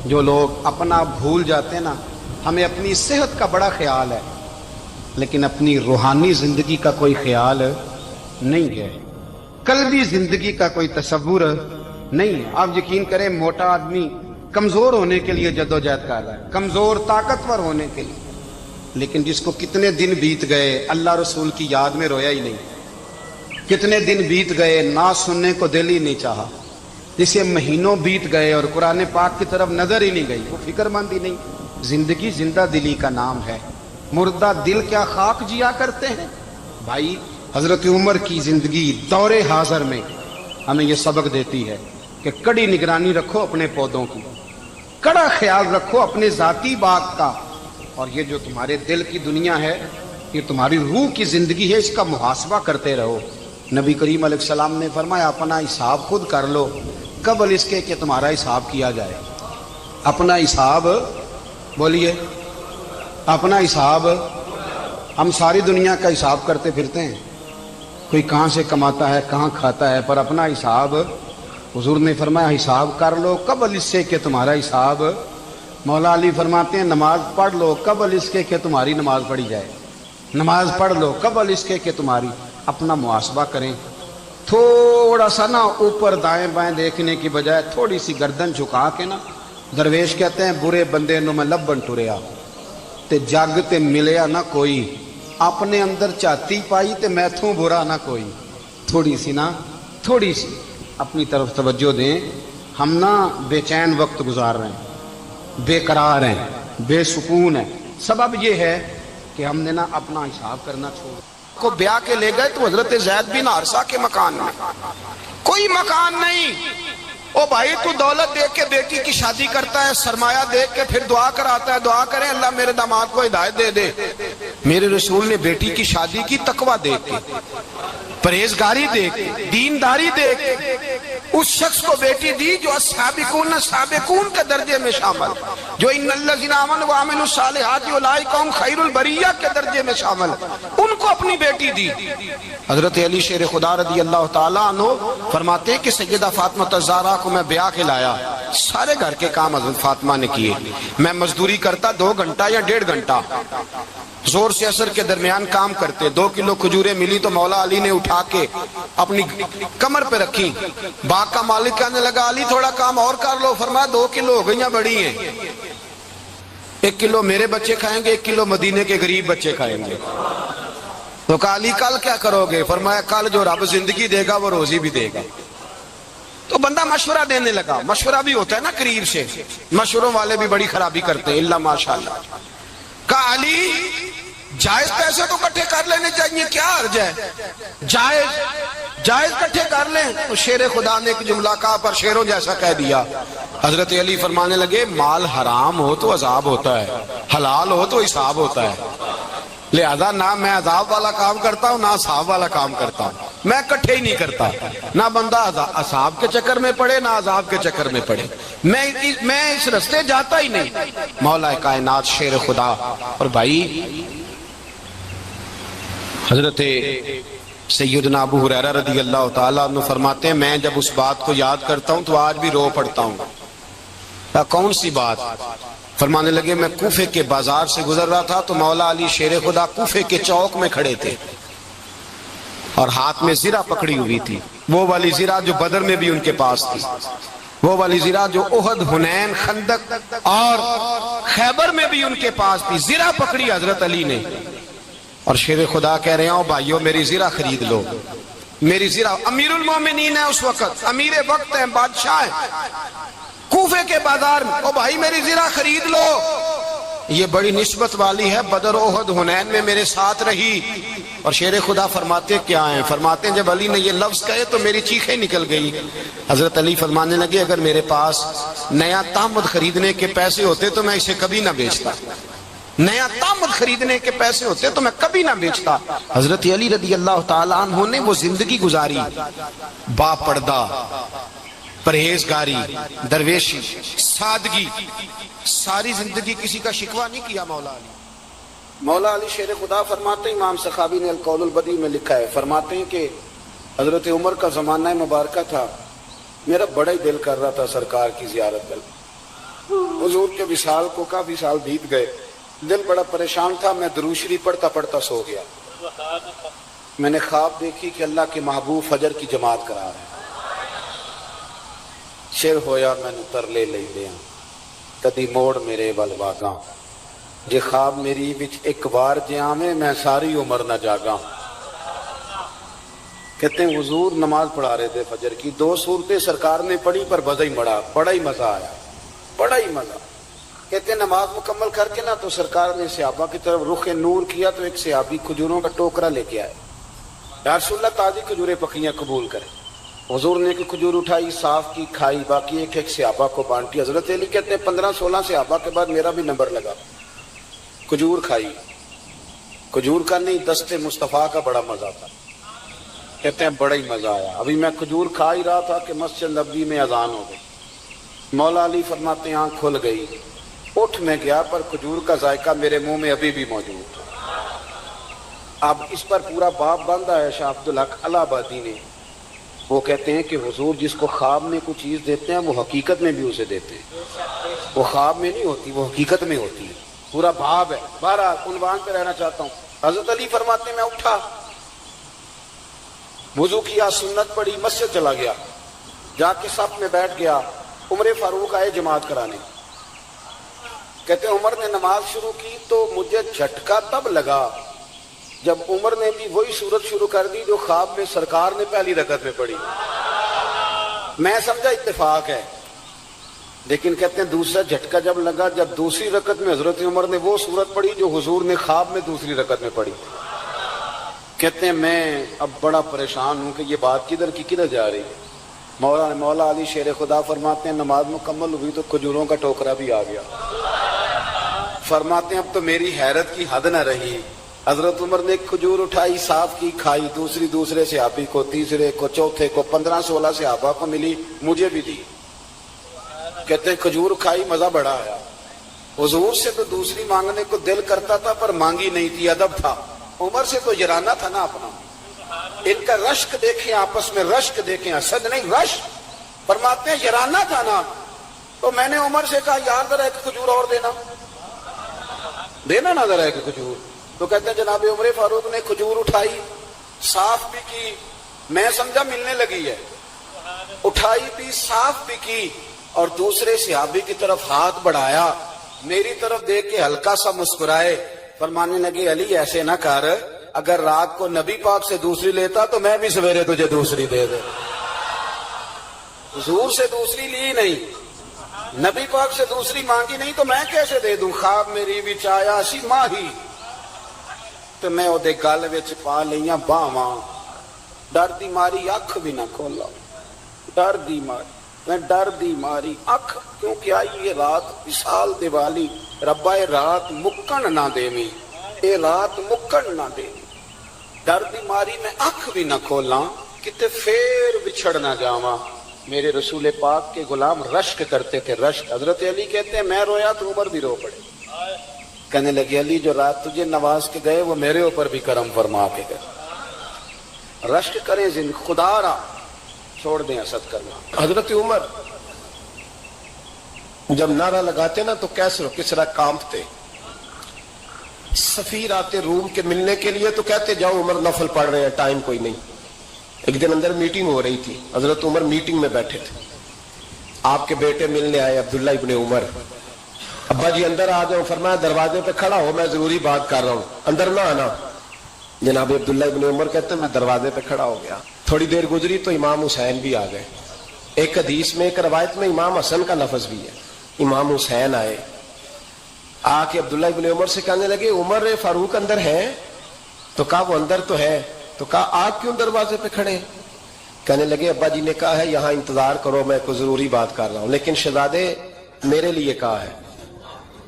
جو لوگ اپنا بھول جاتے ہیں نا، ہمیں اپنی صحت کا بڑا خیال ہے لیکن اپنی روحانی زندگی کا کوئی خیال نہیں ہے، قلبی زندگی کا کوئی تصور نہیں ہے. آپ یقین کریں موٹا آدمی کمزور ہونے کے لیے جدوجہد کر رہا ہے، کمزور طاقتور ہونے کے لیے، لیکن جس کو کتنے دن بیت گئے اللہ رسول کی یاد میں رویا ہی نہیں، کتنے دن بیت گئے نہ سننے کو دل ہی نہیں چاہا، جسے مہینوں بیت گئے اور قرآن پاک کی طرف نظر ہی نہیں گئی، وہ فکر مند ہی نہیں. زندگی زندہ دلی کا نام ہے، مردہ دل کیا خاک جیا کرتے ہیں. بھائی حضرت عمر کی زندگی دور حاضر میں ہمیں یہ سبق دیتی ہے کہ کڑی نگرانی رکھو اپنے پودوں کی، کڑا خیال رکھو اپنے ذاتی باغ کا، اور یہ جو تمہارے دل کی دنیا ہے، یہ تمہاری روح کی زندگی ہے، اس کا محاسبہ کرتے رہو. نبی کریم علیہ السلام نے فرمایا اپنا حساب خود کر لو قبل اس کے کہ تمہارا حساب کیا جائے. اپنا حساب بولیے، اپنا حساب. ہم ساری دنیا کا حساب کرتے پھرتے ہیں، کوئی کہاں سے کماتا ہے کہاں کھاتا ہے، پر اپنا حساب حضور نے فرمایا حساب کر لو قبل اس سے کہ تمہارا حساب مولا علی فرماتے ہیں نماز پڑھ لو قبل اس کے کہ تمہاری نماز پڑھی جائے، نماز پڑھ لو قبل اس کے کہ تمہاری، اپنا محاسبہ کریں، تھوڑا سا نا اوپر دائیں بائیں دیکھنے کی بجائے تھوڑی سی گردن جھکا کے نا، درویش کہتے ہیں برے بندے نو میں لبن ٹریا تے جگ تے ملیا نہ کوئی، اپنے اندر چاتی پائی تے میتھوں برا نہ کوئی، تھوڑی سی نا، تھوڑی سی اپنی طرف توجہ دیں۔ ہم نا بے چین وقت گزار رہے ہیں، بے قرار ہیں، بے سکون ہیں، سبب یہ ہے کہ ہم نے نا اپنا حساب کرنا چھوڑا کو بیاہ کے لے گئے تو حضرت زید بن حارثہ کے مکان میں کوئی مکان نہیں۔ او بھائی تو دولت دیکھ کے بیٹی کی شادی کرتا ہے، سرمایہ دیکھ کے پھر دعا کراتا ہے، دعا کریں اللہ میرے داماد کو ہدایت دے دے۔ میرے رسول نے بیٹی کی شادی کی تقوی دیکھ کے، پرہیزگاری دیکھ کے، دینداری دیکھ کے، اس شخص کو بیٹی دی جو السابقون السابقون کے درجے میں شامل، جو ان الذین آمنوا وعملوا الصالحات اولئک هم خیر البریہ کے درجے میں شامل، ان کو اپنی بیٹی دی۔ حضرت علی شیر خدا رضی اللہ تعالیٰ عنہ فرماتے کہ سیدہ فاطمہ الزہرا کو میں بیاہ کے لایا، سارے گھر کے کام حضرت فاطمہ نے کیے، میں مزدوری کرتا 2 گھنٹہ یا 1.5 گھنٹہ، زور سے اثر کے درمیان کام کرتے، 2 کلو کھجوریں ملی تو مولا علی نے اٹھا کے اپنی کمر پہ رکھی، باغ کا مالک کہنے لگا علی تھوڑا کام اور کر لو، فرمایا 2 کلو ہو گئیاں بڑی ہیں، 1 کلو میرے بچے کھائیں گے، 1 کلو مدینے کے غریب بچے کھائیں گے۔ تو کہا علی کل کیا کرو گے؟ فرمایا کل جو رب زندگی دے گا وہ روزی بھی دے گا۔ تو بندہ مشورہ دینے لگا، مشورہ بھی ہوتا ہے نا قریب سے، مشوروں والے بھی بڑی خرابی کرتے ہیں اللہ ماشاءاللہ۔ کہا علی جائز پیسے تو کٹھے کر لینے چاہیے، کیا حرج ہے، جائز کٹھے کر لیں۔ تو شیر خدا نے ایک جملہ کہا پر شیروں جیسا کہہ دیا۔ حضرت علی فرمانے لگے مال حرام ہو تو عذاب ہوتا ہے، حلال ہو تو حساب ہوتا ہے، لہذا نہ میں عذاب والا کام کرتا ہوں نہ حساب والا کام کرتا ہوں، میں کٹھے ہی نہیں کرتا، نہ بندہ عذاب کے چکر میں پڑے نہ عذاب کے چکر میں پڑے، میں اس رستے جاتا ہی نہیں۔ مولا کائنات شیر خدا۔ اور بھائی حضرت سیدنا ابو ہریرہ رضی اللہ تعالیٰ عنہ فرماتے ہیں میں جب اس بات کو یاد کرتا ہوں تو آج بھی رو پڑتا ہوں۔ کون سی بات؟ فرمانے لگے میں کوفے کے بازار سے گزر رہا تھا تو مولا علی شیر خدا کوفے کے چوک میں کھڑے تھے اور ہاتھ میں زرہ پکڑی ہوئی تھی، وہ والی زرہ جو بدر میں بھی ان کے پاس تھی، وہ والی زرہ جو احد، حنین، خندق اور خیبر میں بھی ان کے پاس تھی، زرہ پکڑی حضرت علی نے اور شیر خدا کہہ رہے ہیں بھائیو میری زرہ خرید لو، میری زرہ، امیر المومنین ہے اس وقت، امیر وقت ہے، بادشاہ ہے کوفے کے بازار میں، او بھائی میری زرہ خرید لو، یہ بڑی نسبت والی ہے، بدر احد حنین میں میرے ساتھ رہی۔ اور شیر خدا فرماتے کیا ہیں؟ فرماتے ہیں جب علی نے یہ لفظ کہے تو میری چیخیں نکل گئی۔ حضرت علی فرمانے لگے اگر میرے پاس نیا تامد خریدنے کے پیسے ہوتے تو میں اسے کبھی نہ بیچتا، نیا تامد خریدنے کے پیسے ہوتے تو میں کبھی نہ بیچتا۔ حضرت علی رضی اللہ تعالیٰ عنہ نے وہ زندگی گزاری، با پردہ، پرہیزگاری، درویشی، سادگی، ساری زندگی کسی کا شکوہ نہیں کیا مولا علی۔ مولا علی شیر خدا فرماتے ہیں، امام سخاوی نے القول البدیع میں لکھا ہے، فرماتے ہیں کہ حضرت عمر کا زمانہ مبارکہ تھا، میرا بڑا ہی دل کر رہا تھا سرکار کی زیارت کر، حضور کے وصال کو کافی سال بیت گئے، دل بڑا پریشان تھا، میں درود شریف پڑھتا پڑھتا سو گیا، میں نے خواب دیکھی کہ اللہ کے محبوب فجر کی جماعت کرا رہے ہیں، شیر ہویا میں نے ترلے لے لیا کدی موڑ میرے ول واگاں، جے خواب میری وچ ایک بار جے آویں میں ساری عمر نہ جاگاں۔ کہتے ہیں حضور نماز پڑھا رہے تھے فجر کی، 2 سورتیں سرکار نے پڑھی پر بزا ہی مڑا، بڑا ہی مزہ آیا، بڑا ہی مزہ۔ کہتے ہیں نماز مکمل کر کے نا تو سرکار نے صحابہ کی طرف رخ نور کیا تو ایک صحابی کھجوروں کا ٹوکرا لے کے آئے، یا رسول اللہ تازی کھجوریں پکیاں قبول کریں۔ حضور نے ایک کھجور اٹھائی، صاف کی، کھائی، باقی ایک ایک صحابہ کو بانٹی۔ حضرت علی کہتے ہیں 15-16 صحابہ کے بعد میرا بھی نمبر لگا، کھجور کھائی، کھجور کا نہیں دست مصطفیٰ کا بڑا مزہ تھا، کہتے ہیں بڑا ہی مزہ آیا۔ ابھی میں کھجور کھا ہی رہا تھا کہ مسجد نبوی میں اذان ہو گئی، مولا علی فرماتے ہیں آنکھ کھل گئی، اٹھ میں گیا پر کھجور کا ذائقہ میرے منہ میں ابھی بھی موجود ہے۔ اب اس پر پورا باب باندھا ہے شاہ عبدالحق الہ آبادی نے، وہ کہتے ہیں کہ حضور جس کو خواب میں کوئی چیز دیتے ہیں وہ حقیقت میں بھی اسے دیتے ہیں، وہ خواب میں نہیں ہوتی، وہ حقیقت میں ہوتی ہے، پورا باب ہے۔ بہرحال عنوان پہ رہنا چاہتا ہوں۔ حضرت علی فرماتے ہیں میں اٹھا، وضو کیا، سنت پڑھی، مسجد چلا گیا، جا کے صف میں بیٹھ گیا۔ عمر فاروق آئے جماعت کرانے، کہتے ہیں عمر نے نماز شروع کی تو مجھے جھٹکا تب لگا جب عمر نے بھی وہی صورت شروع کر دی جو خواب میں سرکار نے پہلی رکعت میں پڑھی۔ میں سمجھا اتفاق ہے، لیکن کہتے ہیں دوسرا جھٹکا جب لگا جب دوسری رکعت میں حضرت عمر نے وہ صورت پڑھی جو حضور نے خواب میں دوسری رکعت میں پڑھی۔ کہتے ہیں میں اب بڑا پریشان ہوں کہ یہ بات کدھر کی کدھر جا رہی ہے۔ مولا علی شیر خدا فرماتے ہیں نماز مکمل ہوئی تو کھجوروں کا ٹوکرا بھی آ گیا۔ فرماتے ہیں اب تو میری حیرت کی حد نہ رہی، حضرت عمر نے ایک کھجور اٹھائی، صاف کی، کھائی، دوسرے صحابی کو، تیسرے کو، چوتھے کو، 15-16 صحابہ کو ملی، مجھے بھی دی۔ کہتے ہیں کھجور کھائی، مزہ بڑا آیا۔ حضور سے تو دوسری مانگنے کو دل کرتا تھا پر مانگی نہیں تھی، ادب تھا۔ عمر سے تو یرانہ تھا نا اپنا۔ ان کا رشک دیکھیں، آپس میں رشک دیکھیں، حسد نہیں، رشک۔ فرماتے ہیں یرانہ تھا نا، تو میں نے عمر سے کہا یار ذرا ایک کھجور اور دینا نا ذرا ایک کھجور۔ تو کہتے ہیں جناب عمر فاروق نے کھجور اٹھائی، صاف بھی کی، میں سمجھا ملنے لگی ہے، اٹھائی بھی، صاف بھی کی، اور دوسرے صحابی کی طرف ہاتھ بڑھایا، میری طرف دیکھ کے ہلکا سا مسکرائے، فرمانے لگے علی ایسے نہ کر، اگر رات کو نبی پاک سے دوسری لیتا تو میں بھی سویرے تجھے دوسری دے دے۔ حضور سے دوسری لی نہیں، نبی پاک سے دوسری مانگی نہیں تو میں کیسے دے دوں؟ خواب میری وچ آیا سی ماہی تو میں وہ گل وچ پا لئیاں باواں، ڈر دی ماری اکھ بھی نہ کھولا، ڈر دی ماری، میں ڈر دی ماری اکھ، کیونکہ آئی یہ رات وصال دیوالی، ربا اے رات مکن نہ دیویں، اے رات مکن نہ دیویں، ڈر دی ماری میں اکھ بھی نہ کھولاں، کتے پھر بچھڑ نہ جاواں۔ میرے رسول پاک کے غلام رشک کرتے تھے، رشک۔ حضرت علی کہتے ہیں میں رویا تو عمر بھی رو پڑے، کہنے لگے علی جو رات تجھے نواز کے گئے وہ میرے اوپر بھی کرم فرما کے گئے۔ رشک کریں خدا را، چھوڑ دیں حسد کرنا۔ حضرت عمر جب نعرہ لگاتے نا تو کسرا کانپتے، سفیر آتے روم کے ملنے کے لیے تو کہتے جاؤ عمر نفل پڑھ رہے ہیں، ٹائم کوئی نہیں۔ ایک دن اندر میٹنگ ہو رہی تھی، حضرت عمر میٹنگ میں بیٹھے تھے، آپ کے بیٹے ملنے آئے عبداللہ ابن عمر، ابا جی اندر آ جاؤ، فرمایا دروازے پہ کھڑا ہو میں ضروری بات کر رہا ہوں، اندر نہ آنا۔ جناب عبداللہ ابن عمر کہتے ہیں میں دروازے پہ کھڑا ہو گیا، تھوڑی دیر گزری تو امام حسین بھی آ گئے۔ ایک حدیث میں ایک روایت میں امام حسن کا لفظ بھی ہے، امام حسین آئے، آ کے عبداللہ ابن عمر سے کہنے لگے عمر فاروق اندر ہے؟ تو کہا وہ اندر تو ہے۔ تو کہا آپ کیوں دروازے پہ کھڑے ہیں؟ کہنے لگے ابا جی نے کہا ہے یہاں انتظار کرو، میں کوئی ضروری بات کر رہا ہوں، لیکن شہزادے میرے لیے کہا ہے،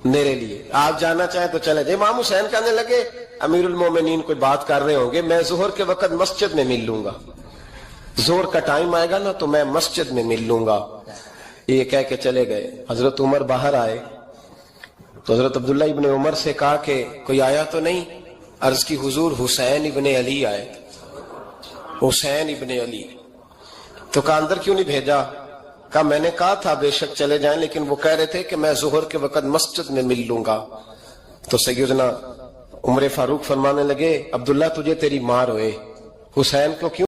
میرے لیے آپ جانا چاہیں تو چلے جائیں۔ امام حسین کہنے لگے امیر المومنین کوئی بات کر رہے ہوں گے، میں ظہر کے وقت مسجد میں مل لوں گا، ظہر کا ٹائم آئے گا نا تو میں مسجد میں مل لوں گا۔ یہ کہہ کے چلے گئے۔ حضرت عمر باہر آئے تو حضرت عبداللہ ابن عمر سے کہا کہ کوئی آیا تو نہیں؟ عرض کی حضور حسین ابن علی آئے، حسین ابن علی۔ تو کہا اندر کیوں نہیں بھیجا؟ کہا میں نے کہا تھا بے شک چلے جائیں، لیکن وہ کہہ رہے تھے کہ میں ظہر کے وقت مسجد میں مل لوں گا۔ تو سیدنا عمر فاروق فرمانے لگے عبداللہ تجھے تیری ماں روئے، حسین کو کیوں